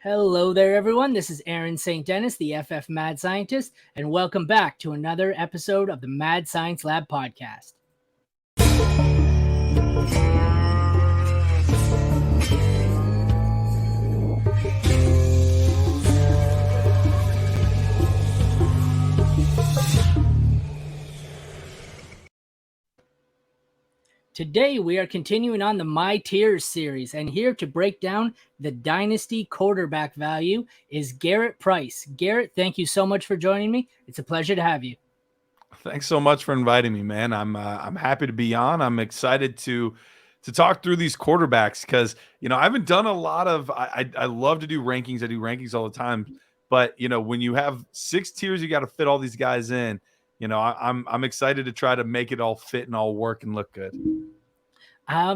Hello there, everyone. This is Aaron St. Dennis, the FF Mad Scientist, and welcome back to another episode of the Mad Science Lab podcast. Today, we are continuing on the My Tiers series, and here to break down the Dynasty quarterback value is Garret Price. Garret, thank you so much for joining me. It's a pleasure to have you. Thanks so much for inviting me, man. I'm happy to be on. I'm excited to talk through these quarterbacks because I haven't done a lot of. I love to do rankings. I do rankings all the time, but when you have 6 tiers, you got to fit all these guys in. I'm excited to try to make it all fit and all work and look good.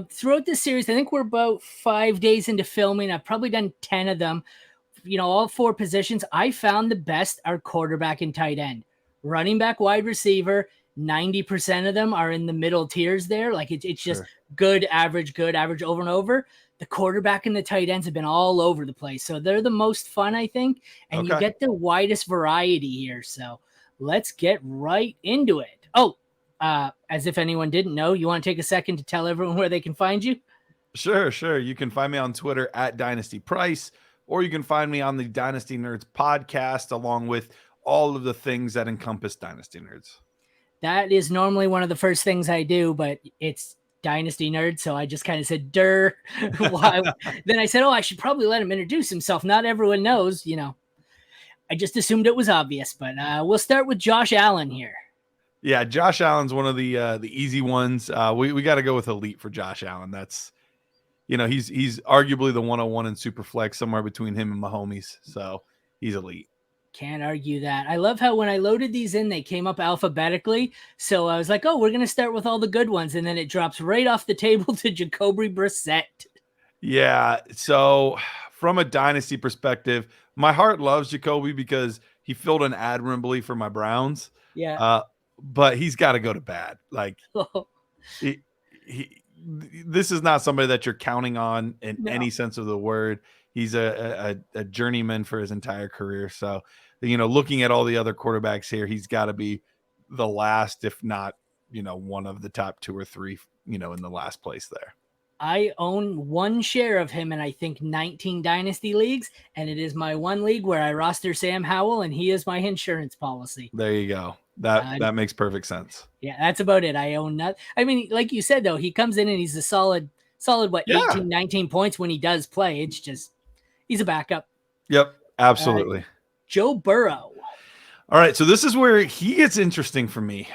Throughout this series, I think we're about 5 days into filming. I've probably done 10 of them. All 4 positions. I found the best are quarterback and tight end. Running back, wide receiver, 90% of them are in the middle tiers there. Like it's just good, average, over and over. The quarterback and the tight ends have been all over the place. So they're the most fun, I think. And you get the widest variety here. So let's get right into it. Oh, as if anyone didn't know, you want to take a second to tell everyone where they can find you? Sure. You can find me on Twitter at Dynasty Price, or you can find me on the Dynasty Nerds podcast, along with all of the things that encompass Dynasty Nerds. That is normally one of the first things I do, but it's Dynasty Nerds, so I just kind of said, "Durr." Then I said, "Oh, I should probably let him introduce himself. Not everyone knows, I just assumed it was obvious, but we'll start with Josh Allen here. Yeah, Josh Allen's one of the easy ones. We got to go with elite for Josh Allen. That's he's arguably the 101 in Superflex, somewhere between him and Mahomes. So he's elite. Can't argue that. I love how when I loaded these in, they came up alphabetically. So I was like, oh, we're going to start with all the good ones. And then it drops right off the table to Jacoby Brissett. Yeah. So from a dynasty perspective, my heart loves Jacoby because he filled in admirably for my Browns. Yeah. But he's got to go to bad. Like this is not somebody that you're counting on in any sense of the word. He's a journeyman for his entire career. So, looking at all the other quarterbacks here, he's got to be the last, if not, one of the top 2 or 3, in the last place there. I own 1 share of him in, I think, 19 dynasty leagues, and it is my 1 league where I roster Sam Howell, and he is my insurance policy. There you go. That makes perfect sense. Yeah, that's about it. I own that. I mean, like you said, though, he comes in and he's a solid, 18, 19 points when he does play. It's just, he's a backup. Yep, absolutely. Joe Burrow. All right, so this is where he gets interesting for me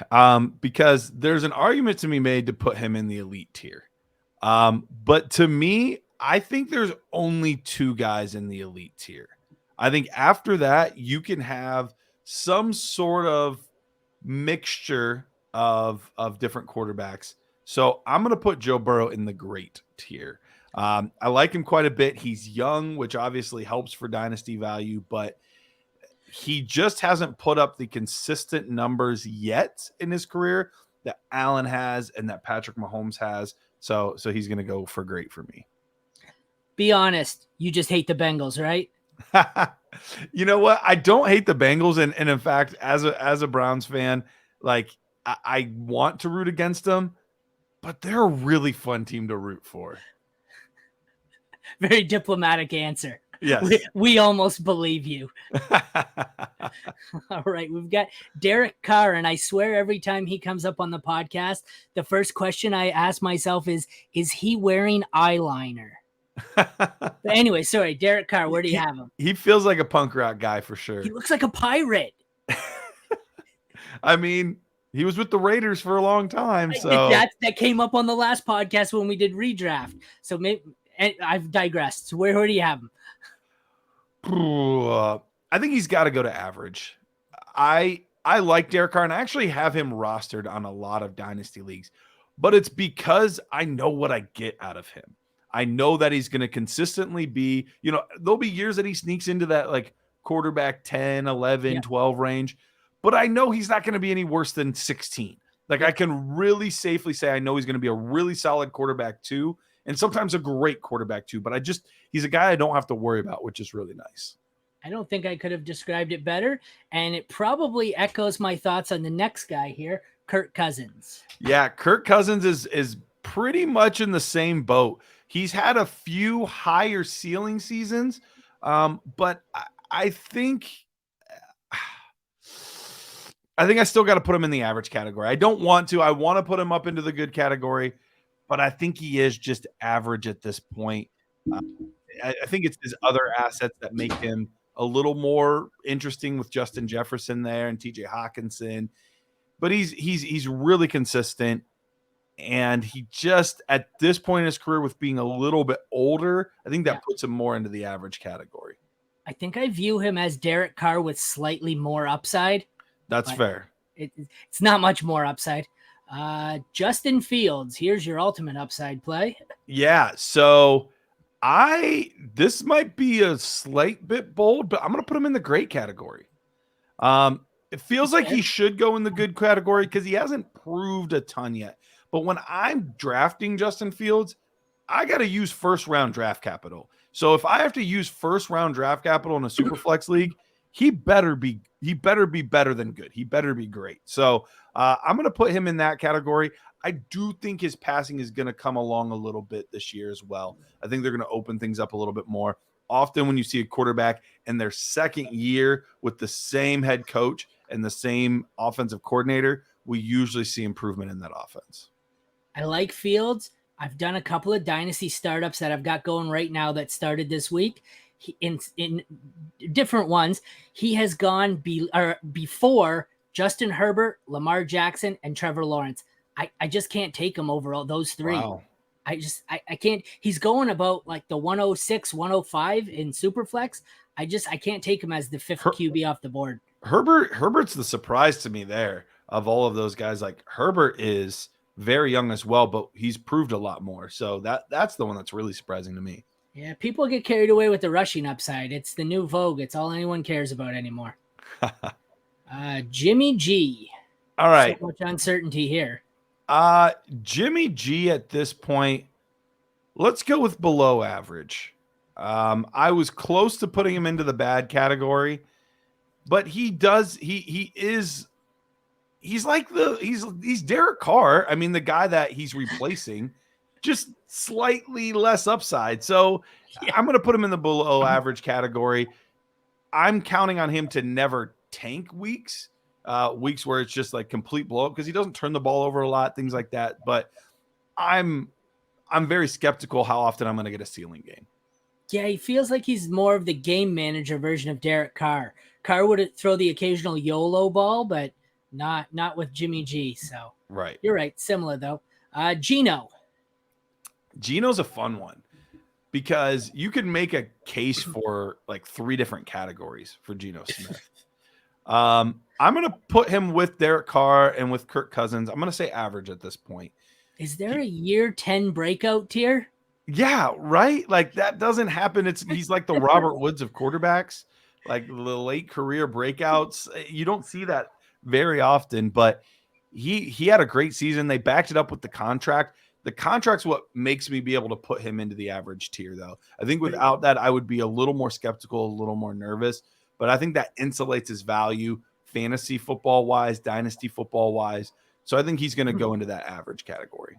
because there's an argument to be made to put him in the elite tier. But to me, I think there's only 2 guys in the elite tier. I think after that, you can have some sort of mixture of different quarterbacks. So I'm going to put Joe Burrow in the great tier. I like him quite a bit. He's young, which obviously helps for dynasty value, but he just hasn't put up the consistent numbers yet in his career that Allen has and that Patrick Mahomes has. So he's going to go for great for me. Be honest. You just hate the Bengals, right? You know what? I don't hate the Bengals. And in fact, as a Browns fan, like I want to root against them, but they're a really fun team to root for. Very diplomatic answer. Yes. We almost believe you. All right. We've got Derek Carr, and I swear every time he comes up on the podcast, the first question I ask myself is he wearing eyeliner? But anyway, sorry, Derek Carr, where do you have him? He feels like a punk rock guy for sure. He looks like a pirate. I mean, he was with the Raiders for a long time. So that came up on the last podcast when we did redraft. So maybe I've digressed. So where do you have him? I think he's got to go to average. I like Derek Carr, and I actually have him rostered on a lot of dynasty leagues, but it's because I know what I get out of him. I know that he's going to consistently be, there'll be years that he sneaks into that like quarterback 10, 11, 12 range, but I know he's not going to be any worse than 16. Like I can really safely say I know he's going to be a really solid quarterback 2 and sometimes a great quarterback too. But he's a guy I don't have to worry about, which is really nice. I don't think I could have described it better. And it probably echoes my thoughts on the next guy here, Kirk Cousins. Yeah, Kirk Cousins is pretty much in the same boat. He's had a few higher ceiling seasons, but I think I still got to put him in the average category. I don't want to. I want to put him up into the good category, but I think he is just average at this point. I think it's his other assets that make him a little more interesting with Justin Jefferson there and TJ Hawkinson. But he's really consistent, and he just at this point in his career with being a little bit older, I think that puts him more into the average category. I think I view him as Derek Carr with slightly more upside. That's fair. It's not much more upside. Justin Fields, here's your ultimate upside play. Yeah, so this might be a slight bit bold, but I'm going to put him in the great category. It feels like he should go in the good category because he hasn't proved a ton yet. But when I'm drafting Justin Fields, I got to use first round draft capital. So if I have to use first round draft capital in a super flex league, he better be better than good. He better be great. So I'm going to put him in that category. I do think his passing is going to come along a little bit this year as well. I think they're going to open things up a little bit more. Often when you see a quarterback in their second year with the same head coach and the same offensive coordinator, we usually see improvement in that offense. I like Fields. I've done a couple of dynasty startups that I've got going right now that started this week. In different ones, he has gone before Justin Herbert, Lamar Jackson, and Trevor Lawrence. I just can't take him over all those three. Wow. I can't. He's going about like the 106, 105 in Superflex. I can't take him as the fifth QB off the board. Herbert's the surprise to me there of all of those guys. Like Herbert is very young as well, but he's proved a lot more. So that's the one that's really surprising to me. Yeah, people get carried away with the rushing upside. It's the new vogue. It's all anyone cares about anymore. Jimmy G. All right. So much uncertainty here. Jimmy G at this point, let's go with below average. I was close to putting him into the bad category, but he's Derek Carr. I mean, the guy that he's replacing, just slightly less upside. So I'm going to put him in the below average category. I'm counting on him to never tank weeks where it's just like complete blow up because he doesn't turn the ball over a lot, things like that. But I'm very skeptical how often I'm going to get a ceiling game. Yeah, he feels like he's more of the game manager version of Derek Carr. Carr would throw the occasional YOLO ball, but not with Jimmy G. So right, you're right. Similar though. Geno's a fun one because you can make a case for like 3 different categories for Geno Smith. I'm going to put him with Derek Carr and with Kirk Cousins. I'm going to say average at this point. Is there a year 10 breakout tier? Yeah, right. Like that doesn't happen. He's like the Robert Woods of quarterbacks, like the late career breakouts. You don't see that very often, but he had a great season. They backed it up with the contract. The contract's what makes me be able to put him into the average tier, though. I think without that, I would be a little more skeptical, a little more nervous. But I think that insulates his value fantasy football wise, dynasty football wise. So I think he's going to go into that average category.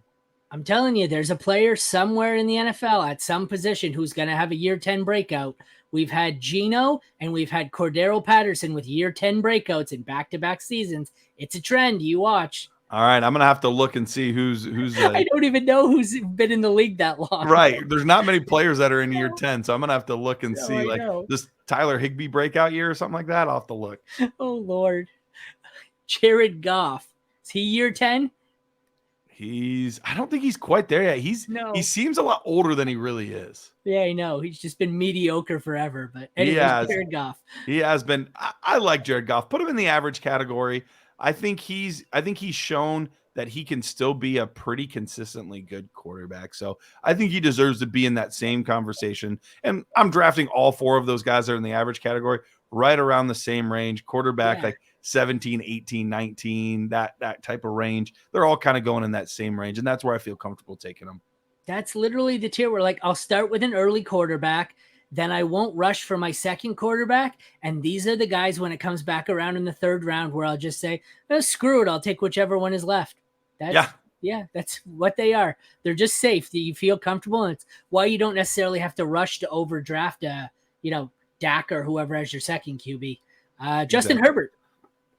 I'm telling you, there's a player somewhere in the NFL at some position who's going to have a year 10 breakout. We've had Geno and we've had Cordero Patterson with year 10 breakouts in back-to-back seasons. It's a trend. You watch. All right, I'm going to have to look and see who's I don't even know who's been in the league that long. Right. There's not many players that are in year 10, so I'm going to have to look and see like this Tyler Higbee breakout year or something like that. I'll have to look. Oh, Lord. Jared Goff. Is he year 10? I don't think he's quite there yet. He seems a lot older than he really is. Yeah, I know. He's just been mediocre forever. But anyways, Jared Goff. He has been. I like Jared Goff. Put him in the average category. I think he's shown that he can still be a pretty consistently good quarterback. So I think he deserves to be in that same conversation. And I'm drafting all 4 of those guys that are in the average category right around the same range. Quarterback, like 17, 18, 19, that type of range. They're all kind of going in that same range. And that's where I feel comfortable taking them. That's literally the tier where, like, I'll start with an early quarterback, then I won't rush for my second quarterback. And these are the guys when it comes back around in the third round where I'll just say, oh, screw it, I'll take whichever one is left. That's what they are. They're just safe. You feel comfortable, and it's why you don't necessarily have to rush to overdraft Dak or whoever has your second QB. Justin Herbert.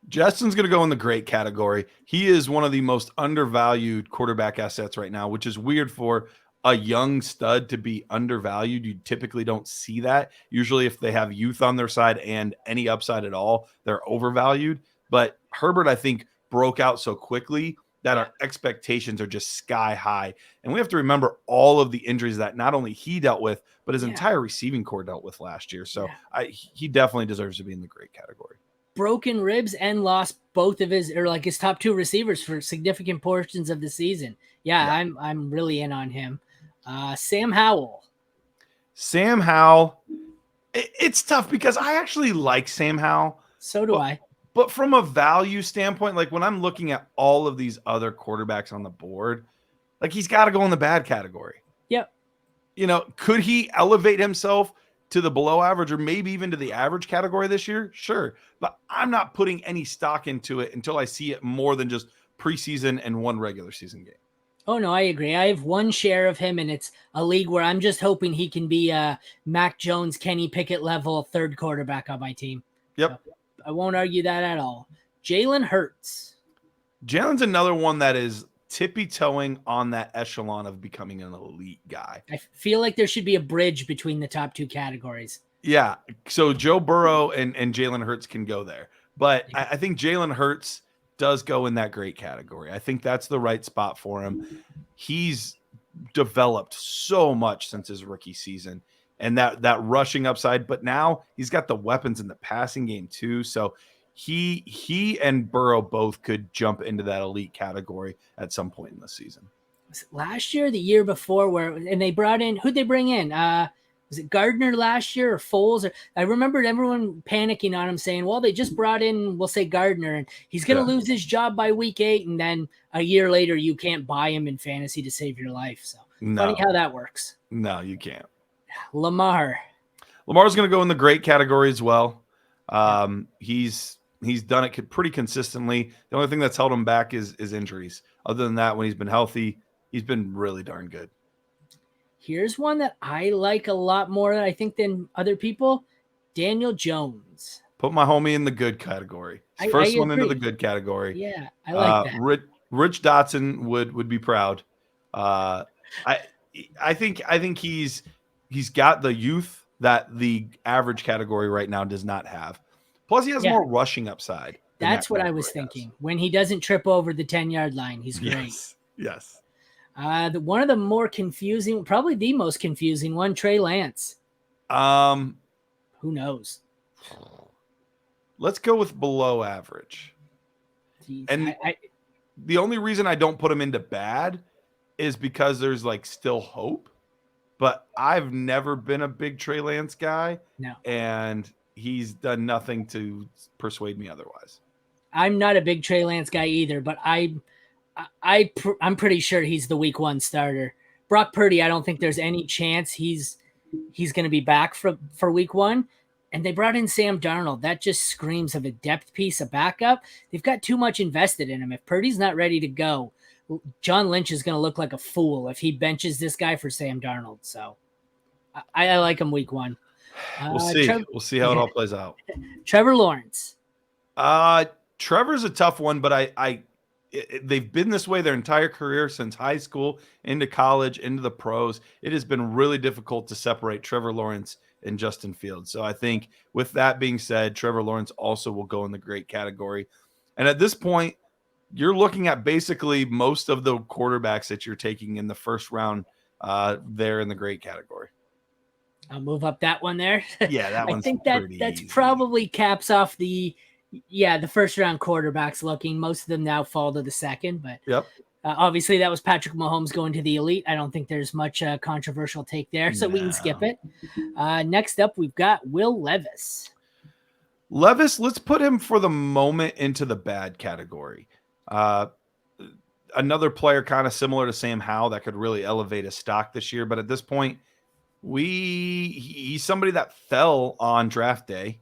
Justin's going to go in the great category. He is one of the most undervalued quarterback assets right now, which is weird for a young stud to be undervalued. You typically don't see that. Usually if they have youth on their side and any upside at all, they're overvalued. But Herbert, I think, broke out so quickly that our expectations are just sky high. And we have to remember all of the injuries that not only he dealt with, but his entire receiving core dealt with last year. So he definitely deserves to be in the great category. Broken ribs and lost both of his top two receivers for significant portions of the season. I'm really in on him. Sam Howell. Sam Howell. It's tough because I actually like Sam Howell. So do I. But from a value standpoint, like when I'm looking at all of these other quarterbacks on the board, like he's got to go in the bad category. Yep. Could he elevate himself to the below average or maybe even to the average category this year? Sure. But I'm not putting any stock into it until I see it more than just preseason and one regular season game. Oh, no, I agree. I have one share of him, and it's a league where I'm just hoping he can be a Mac Jones, Kenny Pickett level third quarterback on my team. Yep. So I won't argue that at all. Jalen Hurts. Jalen's another one that is tippy-toeing on that echelon of becoming an elite guy. I feel like there should be a bridge between the top two categories. Yeah. So Joe Burrow and Jalen Hurts can go there. But I think Jalen Hurts does go in that great category. I think that's the right spot for him. He's developed so much since his rookie season and that rushing upside, but now he's got the weapons in the passing game too. So he and Burrow both could jump into that elite category at some point in the season. Was it last year, the year before, and they brought in, who'd they bring in? Was it Gardner last year or Foles? I remembered everyone panicking on him saying, well, they just brought in, we'll say Gardner, and he's going to lose his job by week 8. And then a year later, you can't buy him in fantasy to save your life. So funny how that works. No, you can't. Lamar's going to go in the great category as well. He's done it pretty consistently. The only thing that's held him back is injuries. Other than that, when he's been healthy, he's been really darn good. Here's one that I like a lot more, I think, than other people. Daniel Jones. Put my homie in the good category. First one into the good category. Yeah, I like that. Rich Dotson would be proud. I think he's got the youth that the average category right now does not have. Plus, he has more rushing upside. That's what I was thinking. When he doesn't trip over the 10-yard line, he's great. Yes. One of the more confusing, probably the most confusing one, Trey Lance. Who knows? Let's go with below average. Jeez, and the only reason I don't put him into bad is because there's like still hope. But I've never been a big Trey Lance guy. No. And he's done nothing to persuade me otherwise. I'm not a big Trey Lance guy either, but I'm pretty sure he's the week 1 starter. Brock Purdy, I don't think there's any chance he's going to be back for week 1. And they brought in Sam Darnold. That just screams of a depth piece, a backup. They've got too much invested in him. If Purdy's not ready to go, John Lynch is going to look like a fool if he benches this guy for Sam Darnold. So I like him week 1. We'll see. We'll see how it all plays out. Trevor Lawrence. Trevor's a tough one, but they've been this way their entire career since high school into college, into the pros. It has been really difficult to separate Trevor Lawrence and Justin Fields. So I think with that being said, Trevor Lawrence also will go in the great category. And at this point, you're looking at basically most of the quarterbacks that you're taking in the first round there in the great category. I'll move up that one there. Yeah, that one's I think that's easy. Probably caps off the first round quarterbacks looking. Most of them now fall to the second, but yep. Obviously that was Patrick Mahomes going to the elite. I don't think there's much controversial take there, so we can skip it. Next up, we've got Will Levis. Let's put him for the moment into the bad category. another player kind of similar to Sam Howell that could really elevate his stock this year. But at this point, he's somebody that fell on draft day,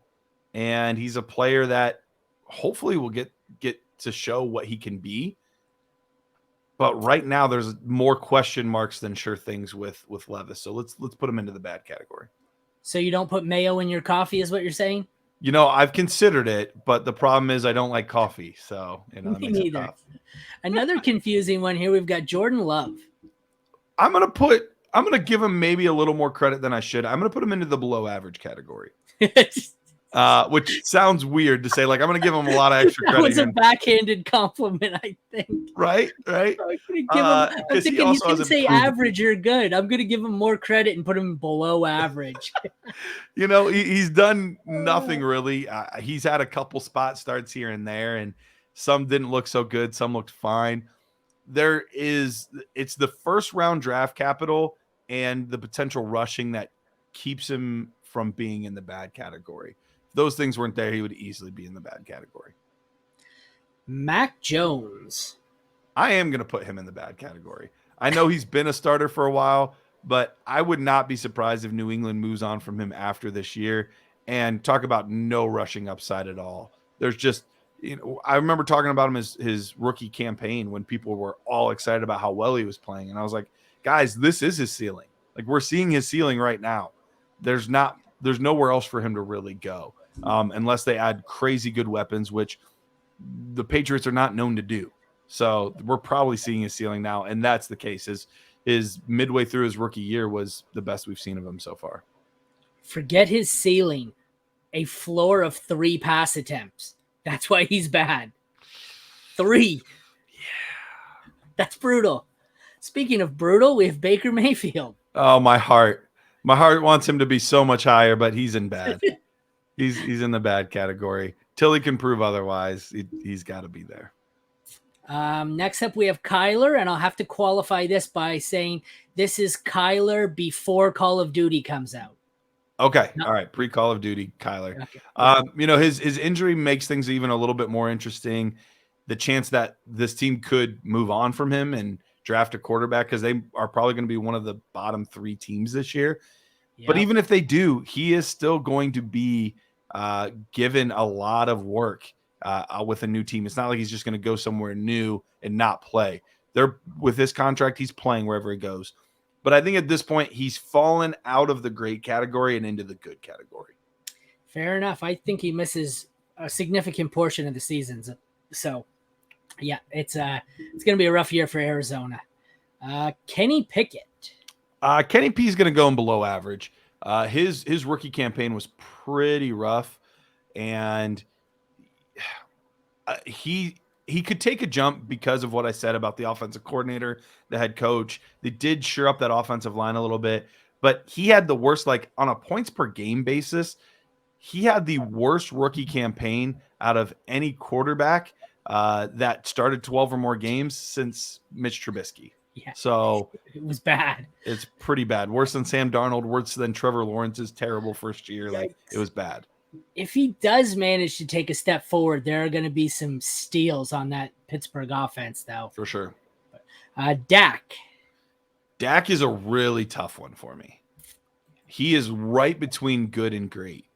and he's a player that hopefully will get to show what he can be. But right now, there's more question marks than sure things with Levis. So let's put him into the bad category. So you don't put mayo in your coffee, is what you're saying? You know, I've considered it, but the problem is I don't like coffee. So, you know, that Me makes it neither. tough. Another confusing one here. We've got Jordan Love. I'm gonna give him maybe a little more credit than I should. I'm gonna put him into the below average category. Which sounds weird to say. Like, I'm going to give him a lot of extra credit. That was a backhanded compliment, I think. Right. I'm thinking he's going to say average or good. I'm going to give him more credit and put him below average. You know, he's done nothing really. He's had a couple spot starts here and there, and some didn't look so good. Some looked fine. It's the first round draft capital and the potential rushing that keeps him from being in the bad category. If those things weren't there, he would easily be in the bad category. Mac Jones. I am going to put him in the bad category. I know he's been a starter for a while, but I would not be surprised if New England moves on from him after this year. And talk about no rushing upside at all. There's just, you know, I remember talking about him as his rookie campaign when people were all excited about how well he was playing. And I was like, guys, this is his ceiling. Like, we're seeing his ceiling right now. There's nowhere else for him to really go. Unless they add crazy good weapons, which the Patriots are not known to do. So we're probably seeing his ceiling now, and that's the case. His midway through his rookie year was the best we've seen of him so far. Forget his ceiling. A floor of 3 pass attempts. That's why he's bad. 3. Yeah. That's brutal. Speaking of brutal, we have Baker Mayfield. Oh, my heart. My heart wants him to be so much higher, but he's in bad. He's in the bad category. Till he can prove otherwise, he's got to be there. Next up, we have Kyler, and I'll have to qualify this by saying this is Kyler before Call of Duty comes out. Okay. No. All right. Pre-Call of Duty, Kyler. Okay. You know, his injury makes things even a little bit more interesting. The chance that this team could move on from him and draft a quarterback, because they are probably going to be one of the bottom 3 teams this year. Yep. But even if they do, he is still going to be given a lot of work with a new team. It's not like he's just going to go somewhere new and not play. With his contract, he's playing wherever he goes. But I think at this point, he's fallen out of the great category and into the good category. Fair enough. I think he misses a significant portion of the seasons. So, yeah, it's going to be a rough year for Arizona. Kenny Pickett. Kenny P is going to go in below average. His rookie campaign was pretty rough, and he could take a jump because of what I said about the offensive coordinator, the head coach. They did shore up that offensive line a little bit, but he had the worst, like on a points per game basis, he had the worst rookie campaign out of any quarterback that started 12 or more games since Mitch Trubisky. Yeah, so it was bad. It's pretty bad. Worse than Sam Darnold, worse than Trevor Lawrence's terrible first year. Yikes. Like, it was bad. If he does manage to take a step forward, there are going to be some steals on that Pittsburgh offense, though. For sure. Dak. Dak is a really tough one for me. He is right between good and great.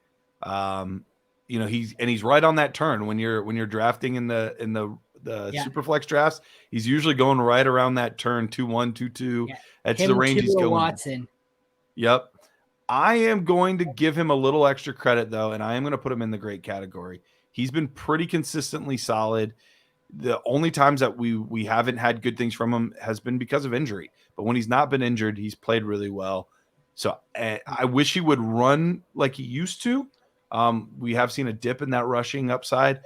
You know, he's right on that turn when you're drafting in the Superflex drafts. He's usually going right around that turn 2-1, 2-2. Yeah. That's the range he's going. Watson. Yep. I am going to give him a little extra credit, though, and I am going to put him in the great category. He's been pretty consistently solid. The only times that we haven't had good things from him has been because of injury. But when he's not been injured, he's played really well. So I wish he would run like he used to. We have seen a dip in that rushing upside,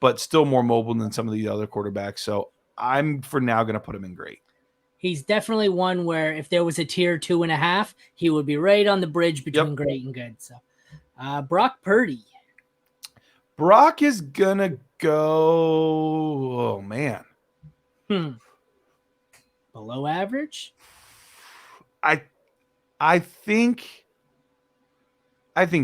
but still more mobile than some of the other quarterbacks. So I'm, for now, going to put him in great. He's definitely one where if there was a tier 2.5, he would be right on the bridge between great and good. So, Brock Purdy. Brock is going to go, oh, man. Below average? I think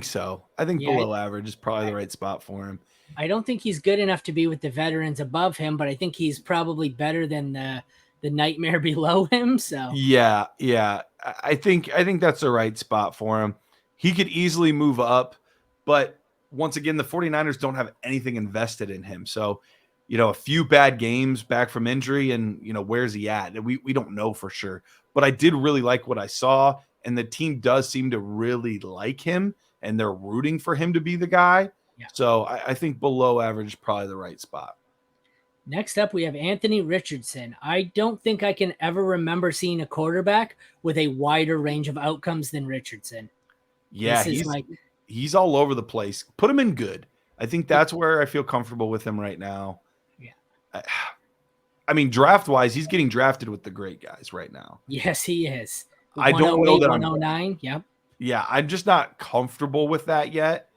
so. I think below average is probably the right spot for him. I don't think he's good enough to be with the veterans above him, but I think he's probably better than the nightmare below him. So Yeah, yeah. I think that's the right spot for him. He could easily move up, but once again, the 49ers don't have anything invested in him. So, a few bad games back from injury, and where's he at? We don't know for sure. But I did really like what I saw, and the team does seem to really like him, and they're rooting for him to be the guy. yeah. So I think below average is probably the right spot. Next up, we have Anthony Richardson. I don't think I can ever remember seeing a quarterback with a wider range of outcomes than Richardson. Yeah, This is he's all over the place. Put him in good. I think that's where I feel comfortable with him right now. Yeah. I mean, draft wise, he's getting drafted with the great guys right now. Yes, he is. I don't know that 109. Yep. Yeah, I'm just not comfortable with that yet.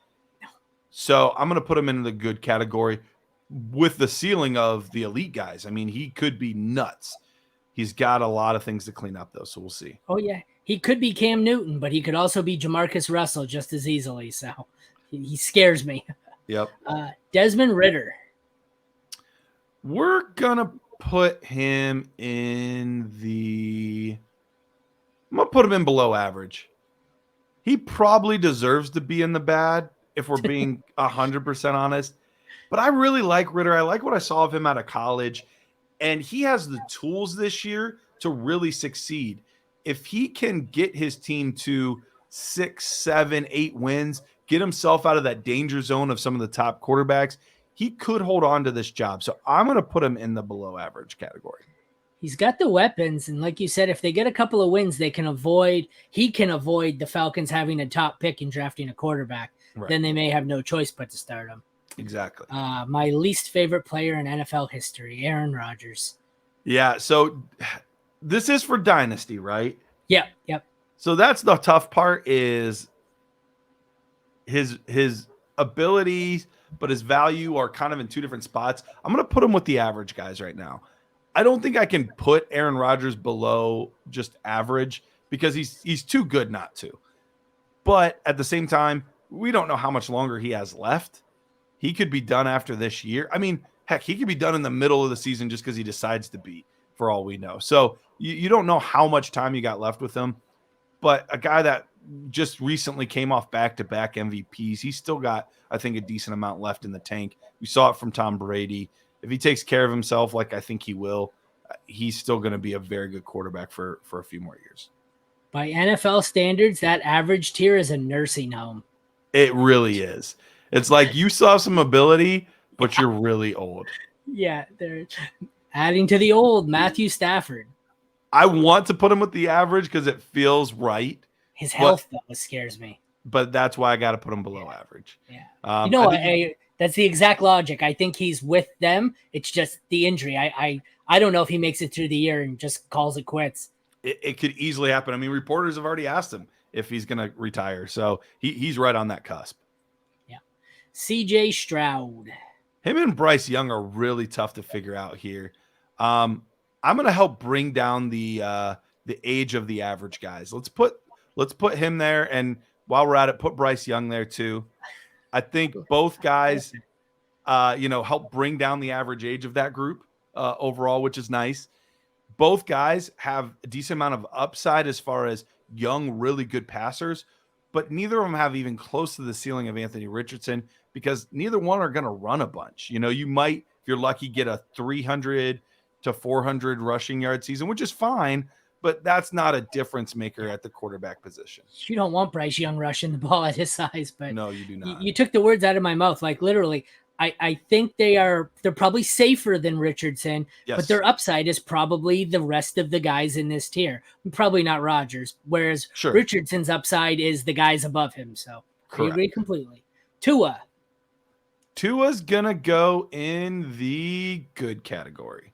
So I'm going to put him in the good category with the ceiling of the elite guys. I mean, he could be nuts. He's got a lot of things to clean up, though, so we'll see. Oh, yeah. He could be Cam Newton, but he could also be Jamarcus Russell just as easily. So he scares me. Yep. Desmond Ridder. We're going to put him in I'm going to put him in below average. He probably deserves to be in the bad if we're being 100% honest. But I really like Ridder. I like what I saw of him out of college. And he has the tools this year to really succeed. If he can get his team to 6, 7, 8 wins, get himself out of that danger zone of some of the top quarterbacks, he could hold on to this job. So I'm going to put him in the below average category. He's got the weapons. And like you said, if they get a couple of wins, he can avoid the Falcons having a top pick and drafting a quarterback. Right. Then they may have no choice but to start him. Exactly. My least favorite player in NFL history, Aaron Rodgers. Yeah. So this is for Dynasty, right? Yep. So that's the tough part is his abilities, but his value are kind of in two different spots. I'm going to put him with the average guys right now. I don't think I can put Aaron Rodgers below just average because he's too good not to. But at the same time, we don't know how much longer he has left. He could be done after this year. I mean, heck, he could be done in the middle of the season just because he decides to be, for all we know. So you don't know how much time you got left with him. But a guy that just recently came off back-to-back MVPs, he's still got, I think, a decent amount left in the tank. We saw it from Tom Brady. If he takes care of himself like I think he will, he's still going to be a very good quarterback for a few more years. By NFL standards, that average tier is a nursing home. It really is. It's like you saw some ability, but you're really old. Yeah, they're adding to the old Matthew Stafford. I want to put him with the average because it feels right. His health, though, scares me. But that's why I got to put him below average. Yeah. That's the exact logic. I think he's with them. It's just the injury. I don't know if he makes it through the year and just calls it quits. It could easily happen. I mean, reporters have already asked him if he's going to retire. So he's right on that cusp. Yeah. CJ Stroud. Him and Bryce Young are really tough to figure out here. I'm going to help bring down the age of the average guys. Let's put him there. And while we're at it, put Bryce Young there too. I think both guys, help bring down the average age of that group overall, which is nice. Both guys have a decent amount of upside as far as young, really good passers, but neither of them have even close to the ceiling of Anthony Richardson because neither one are going to run a bunch. You might, if you're lucky, get a 300 to 400 rushing yard season, which is fine, but that's not a difference maker at the quarterback position. You don't want Bryce Young rushing the ball at his size, but no, you do not. You took the words out of my mouth. Like literally, I think they're probably safer than Richardson, yes, but their upside is probably the rest of the guys in this tier. Probably not Rodgers, whereas Richardson's upside is the guys above him. So I agree completely. Tua's gonna go in the good category.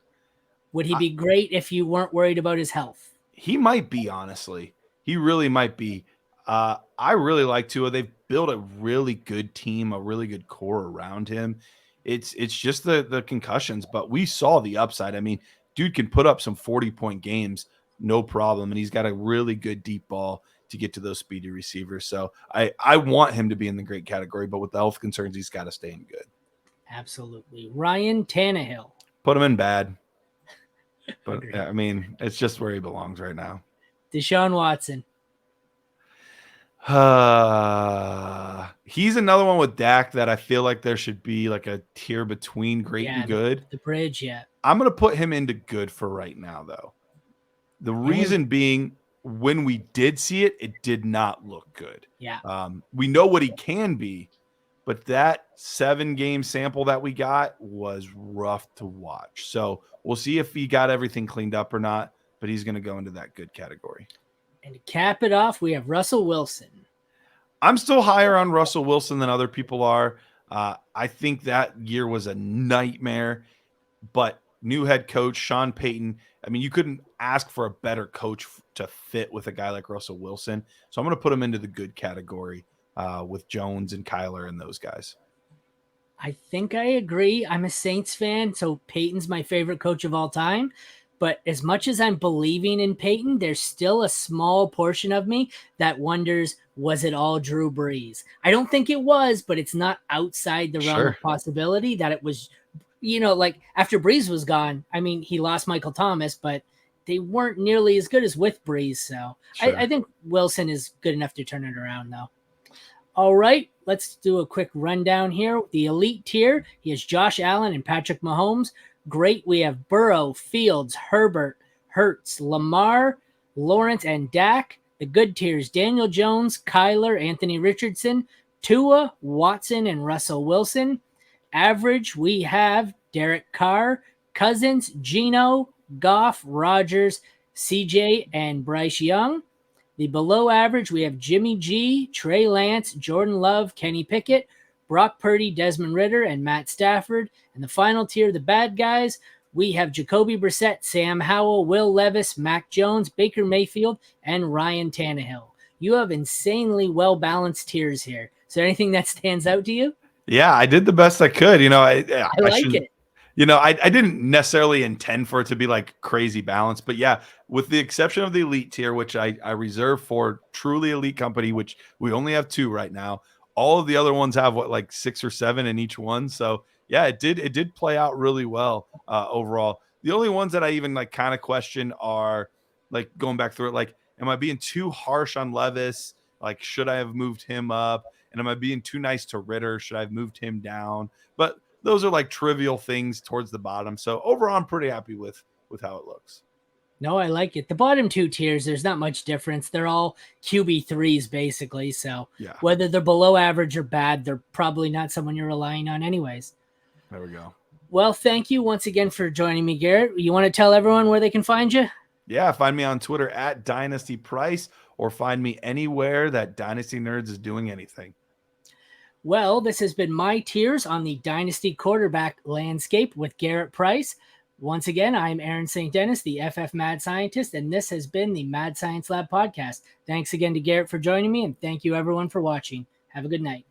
Would he be great if you weren't worried about his health? He might be, honestly. He really might be. I really like Tua. They've built a really good team, a really good core around him. It's just the concussions, but we saw the upside. I mean, dude can put up some 40-point games, no problem, and he's got a really good deep ball to get to those speedy receivers. So I want him to be in the great category, but with the health concerns, he's got to stay in good. Absolutely. Ryan Tannehill. Put him in bad. But I mean, it's just where he belongs right now. Deshaun Watson. He's another one with Dak that I feel like there should be like a tier between great and good. The bridge, yeah. I'm going to put him into good for right now, though. The reason being, when we did see it, it did not look good. Yeah. We know what he can be, but that 7-game sample that we got was rough to watch. So we'll see if he got everything cleaned up or not, but he's going to go into that good category. And to cap it off, we have Russell Wilson. I'm still higher on Russell Wilson than other people are. I think that year was a nightmare, but new head coach, Sean Payton. I mean, you couldn't ask for a better coach to fit with a guy like Russell Wilson. So I'm going to put him into the good category with Jones and Kyler and those guys. I think I agree. I'm a Saints fan, so Peyton's my favorite coach of all time. But as much as I'm believing in Peyton, there's still a small portion of me that wonders, was it all Drew Brees? I don't think it was, but it's not outside the realm of possibility that it was, like after Brees was gone. I mean, he lost Michael Thomas, but they weren't nearly as good as with Brees. So I think Wilson is good enough to turn it around, though. All right, let's do a quick rundown here. The elite tier, he has Josh Allen and Patrick Mahomes. Great, we have Burrow, Fields, Herbert, Hurts, Lamar, Lawrence, and Dak. The good tiers, Daniel Jones, Kyler, Anthony Richardson, Tua, Watson, and Russell Wilson. Average, we have Derek Carr, Cousins, Geno, Goff, Rodgers, CJ, and Bryce Young. The below average, we have Jimmy G, Trey Lance, Jordan Love, Kenny Pickett, Brock Purdy, Desmond Ridder, and Matt Stafford. And the final tier, the bad guys, we have Jacoby Brissett, Sam Howell, Will Levis, Mac Jones, Baker Mayfield, and Ryan Tannehill. You have insanely well-balanced tiers here. Is there anything that stands out to you? Yeah, I did the best I could. I like it. I didn't necessarily intend for it to be like crazy balance, but yeah, with the exception of the elite tier, which I reserve for truly elite company, which we only have 2 right now. All of the other ones have like 6 or 7 in each one. So yeah, it did play out really well overall. The only ones that I even like kind of question are like going back through it, like, am I being too harsh on Levis? Like, should I have moved him up? And am I being too nice to Ridder? Should I have moved him down? But those are like trivial things towards the bottom. So overall, I'm pretty happy with how it looks. No, I like it. The bottom 2 tiers, there's not much difference. They're all QB3s, basically. So whether they're below average or bad, they're probably not someone you're relying on anyways. There we go. Well, thank you once again for joining me, Garrett. You want to tell everyone where they can find you? Yeah, find me on Twitter at Dynasty Price, or find me anywhere that Dynasty Nerds is doing anything. Well, this has been my tiers on the Dynasty quarterback landscape with Garrett Price. Once again, I'm Aaron St. Dennis, the FF Mad Scientist, and this has been the Mad Science Lab podcast. Thanks again to Garrett for joining me, and thank you everyone for watching. Have a good night.